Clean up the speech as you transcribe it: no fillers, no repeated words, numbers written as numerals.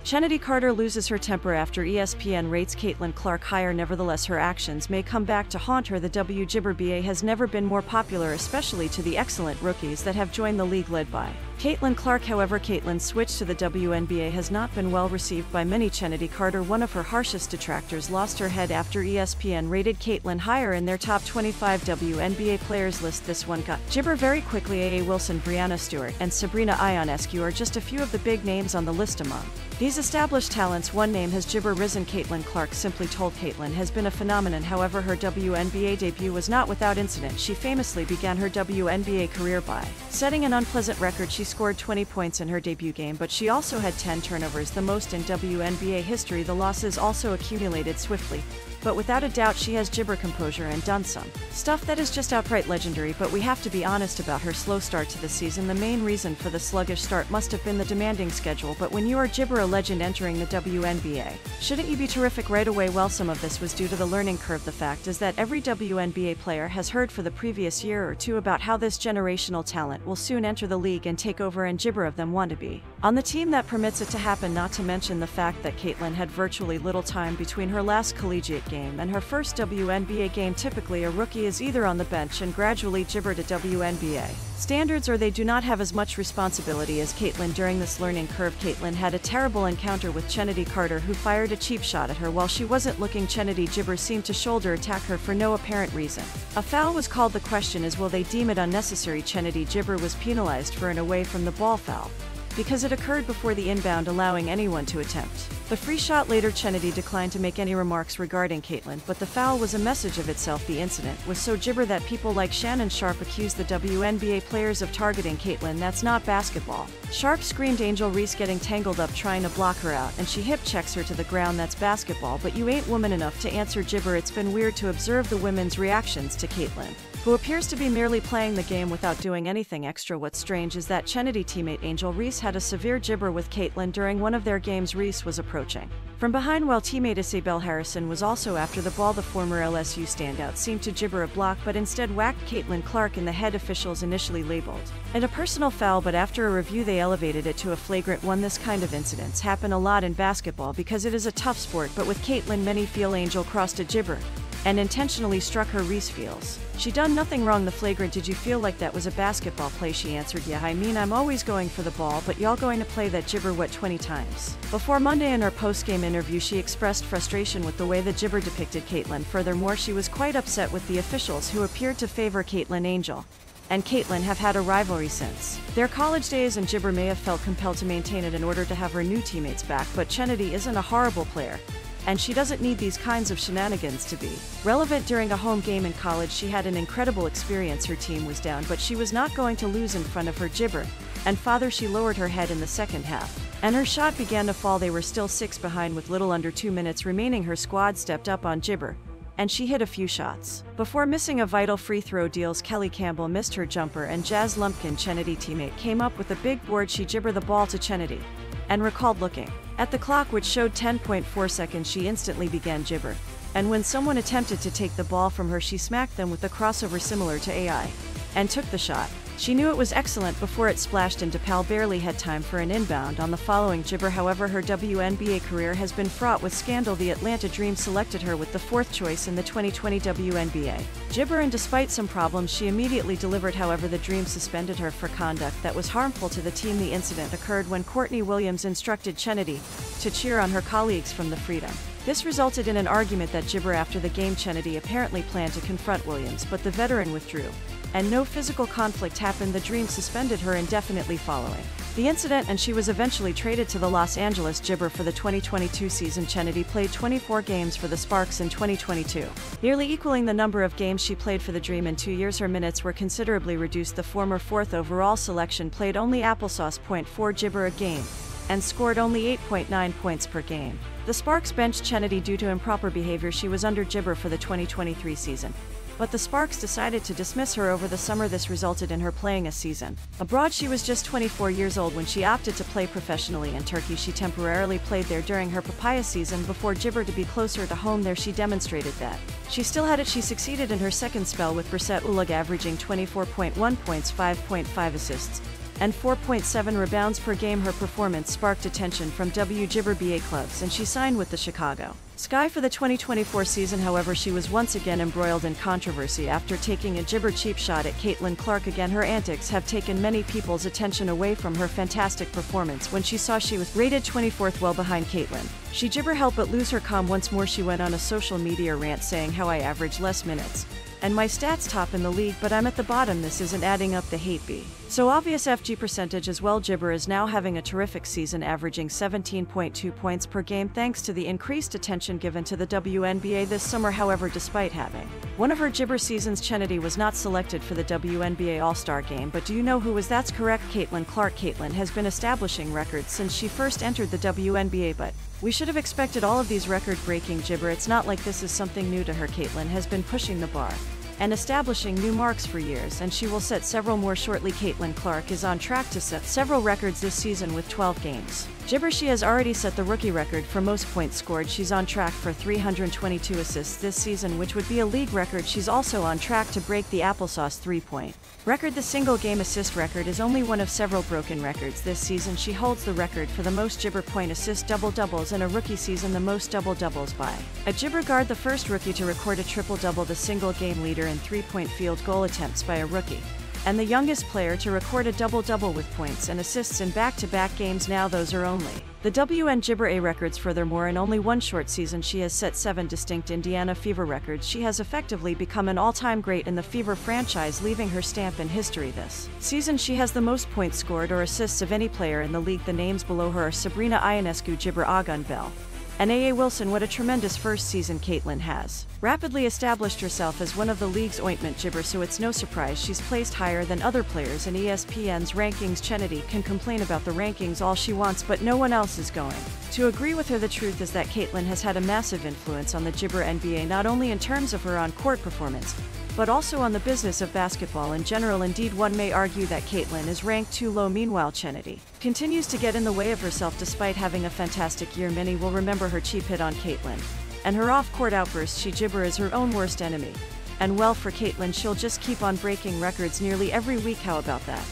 Chennedy Carter loses her temper after ESPN rates Caitlin Clark higher. Nevertheless, her actions may come back to haunt her. The WNBA has never been more popular, especially to the excellent rookies that have joined the league led by Caitlin Clark. However, Caitlin's switch to the WNBA has not been well received by many. Chennedy Carter, one of her harshest detractors, lost her head after ESPN rated Caitlin higher in their top 25 WNBA players list. This one got gibber very quickly. A.A. Wilson, Brianna Stewart, and Sabrina Ionescu are just a few of the big names on the list. Among these established talents, one name has gibber risen. Caitlin Clark. Simply told, Caitlin has been a phenomenon. However, her WNBA debut was not without incident. She famously began her WNBA career by setting an unpleasant record. She scored 20 points in her debut game, but she also had 10 turnovers, the most in WNBA history. The losses also accumulated swiftly, but without a doubt she has gibber composure and done some stuff that is just outright legendary. But we have to be honest about her slow start to the season. The main reason for the sluggish start must have been the demanding schedule. But when you are gibber, a legend entering the WNBA, shouldn't you be terrific right away? Well, some of this was due to the learning curve. The fact is that every WNBA player has heard for the previous year or two about how this generational talent will soon enter the league and take over, and gibber of them want to be on the team that permits it to happen. Not to mention the fact that Caitlin had virtually little time between her last collegiate game and her first WNBA game. Typically, a rookie is either on the bench and gradually gibber to WNBA standards, or they do not have as much responsibility as Caitlin. During this learning curve, Caitlin had a terrible encounter with Chennedy Carter, who fired a cheap shot at her while she wasn't looking. Chennedy gibber seemed to shoulder attack her for no apparent reason. A foul was called. The question is, will they deem it unnecessary? Chennedy gibber was penalized for an away from the ball foul because it occurred before the inbound, allowing anyone to attempt the free shot. Later, Chennedy declined to make any remarks regarding Caitlin, but the foul was a message of itself. The incident was so gibber that people like Shannon Sharp accused the WNBA players of targeting Caitlin. That's not basketball. Sharp screamed, Angel Reese getting tangled up trying to block her out, and she hip checks her to the ground. That's basketball, but you ain't woman enough to answer gibber. It's been weird to observe the women's reactions to Caitlin, who appears to be merely playing the game without doing anything extra. What's strange is that Chennedy teammate Angel Reese had a severe gibber with Caitlin during one of their games. Reese was approaching from behind while teammate Isabel Harrison was also after the ball. The former LSU standout seemed to gibber a block, but instead whacked Caitlin Clark in the head. Officials initially labeled it a personal foul, but after a review they elevated it to a flagrant one. This kind of incidents happen a lot in basketball because it is a tough sport, but with Caitlin, many feel Angel crossed a gibber and intentionally struck her. Reese feels she done nothing wrong. The flagrant, did you feel like that was a basketball play? She answered, yeah, I mean, I'm always going for the ball, but y'all going to play that gibber what 20 times? Before Monday, in her post-game interview, she expressed frustration with the way the gibber depicted Caitlin. Furthermore, she was quite upset with the officials who appeared to favor Caitlin. Angel and Caitlin have had a rivalry since their college days, and gibber may have felt compelled to maintain it in order to have her new teammates back. But Chennedy isn't a horrible player, and she doesn't need these kinds of shenanigans to be relevant. During a home game in college, she had an incredible experience. Her team was down, but she was not going to lose in front of her gibber and father. She lowered her head in the second half, and her shot began to fall. They were still 6 behind with little under 2 minutes remaining. Her squad stepped up on gibber, and she hit a few shots before missing a vital free throw. Deals Kelly Campbell missed her jumper, and Jazz Lumpkin, Chennedy teammate, came up with a big board. She gibbered the ball to Chennedy and recalled looking at the clock, which showed 10.4 seconds. She instantly began gibber, and when someone attempted to take the ball from her, she smacked them with the crossover similar to AI and took the shot. She knew it was excellent before it splashed into Pal. Barely had time for an inbound on the following gibber. However, her WNBA career has been fraught with scandal. The Atlanta Dream selected her with the 4th choice in the 2020 WNBA gibber, and despite some problems, she immediately delivered. However, the Dream suspended her for conduct that was harmful to the team. The incident occurred when Courtney Williams instructed Chennedy to cheer on her colleagues from the Freedom. This resulted in an argument that gibber. After the game, Chennedy apparently planned to confront Williams, but the veteran withdrew, and no physical conflict happened. The Dream suspended her indefinitely following the incident, and she was eventually traded to the Los Angeles Gibber for the 2022 season. Chennedy played 24 games for the Sparks in 2022, nearly equaling the number of games she played for the Dream in 2 years. Her minutes were considerably reduced. The former 4th overall selection played only applesauce .4 gibber a game and scored only 8.9 points per game. The Sparks benched Chennedy due to improper behavior. She was under gibber for the 2023 season, but the Sparks decided to dismiss her over the summer. This resulted in her playing a season abroad. She was just 24 years old when she opted to play professionally in Turkey. She temporarily played there during her papaya season before gibber to be closer to home. There she demonstrated that she still had it. She succeeded in her second spell with Brissette Ulag, averaging 24.1 points, 5.5 assists, and 4.7 rebounds per game. Her performance sparked attention from wnba clubs, and she signed with the Chicago Sky for the 2024 season. However, she was once again embroiled in controversy after taking a gibber cheap shot at Caitlin Clark. Again, her antics have taken many people's attention away from her fantastic performance when she saw she was rated 24th, well behind Caitlin. She gibber helped but lose her calm once more. She went on a social media rant saying how I average less minutes and my stats top in the league, but I'm at the bottom. This isn't adding up. The hate be so obvious. FG percentage as well. Gibber is now having a terrific season, averaging 17.2 points per game thanks to the increased attention given to the WNBA this summer. However, despite having one of her gibber seasons, Chennedy was not selected for the WNBA All-Star game. But do you know who was? That's correct, Caitlin Clark. Caitlin has been establishing records since she first entered the WNBA, but we should have expected all of these record-breaking gibber. It's not like this is something new to her. Caitlin has been pushing the bar and establishing new marks for years, and she will set several more shortly. Caitlin Clark is on track to set several records this season with 12 games. Gibber, she has already set the rookie record for most points scored. She's on track for 322 assists this season, which would be a league record. She's also on track to break the applesauce three-point record. The single-game assist record is only one of several broken records this season. She holds the record for the most gibber point assist double-doubles in a rookie season, the most double-doubles by a gibber guard, the first rookie to record a triple-double, the single-game leader in three-point field goal attempts by a rookie, and the youngest player to record a double-double with points and assists in back-to-back games. Now those are only the WNBA records. Furthermore, in only one short season, she has set 7 distinct Indiana Fever records. She has effectively become an all-time great in the Fever franchise, leaving her stamp in history this season. She has the most points scored or assists of any player in the league. The names below her are Sabrina Ionescu, Gibber Agun Bell, and A.A. Wilson. What a tremendous first season. Caitlin has rapidly established herself as one of the league's ointment gibber, so it's no surprise she's placed higher than other players in ESPN's rankings. Chennedy can complain about the rankings all she wants, but no one else is going to agree with her. The truth is that Caitlin has had a massive influence on the gibber NBA, not only in terms of her on-court performance, but also on the business of basketball in general. Indeed, one may argue that Caitlin is ranked too low. Meanwhile, Chennedy continues to get in the way of herself despite having a fantastic year. Many will remember her cheap hit on Caitlin and her off-court outbursts. She gibber is her own worst enemy. And well, for Caitlin, she'll just keep on breaking records nearly every week. How about that?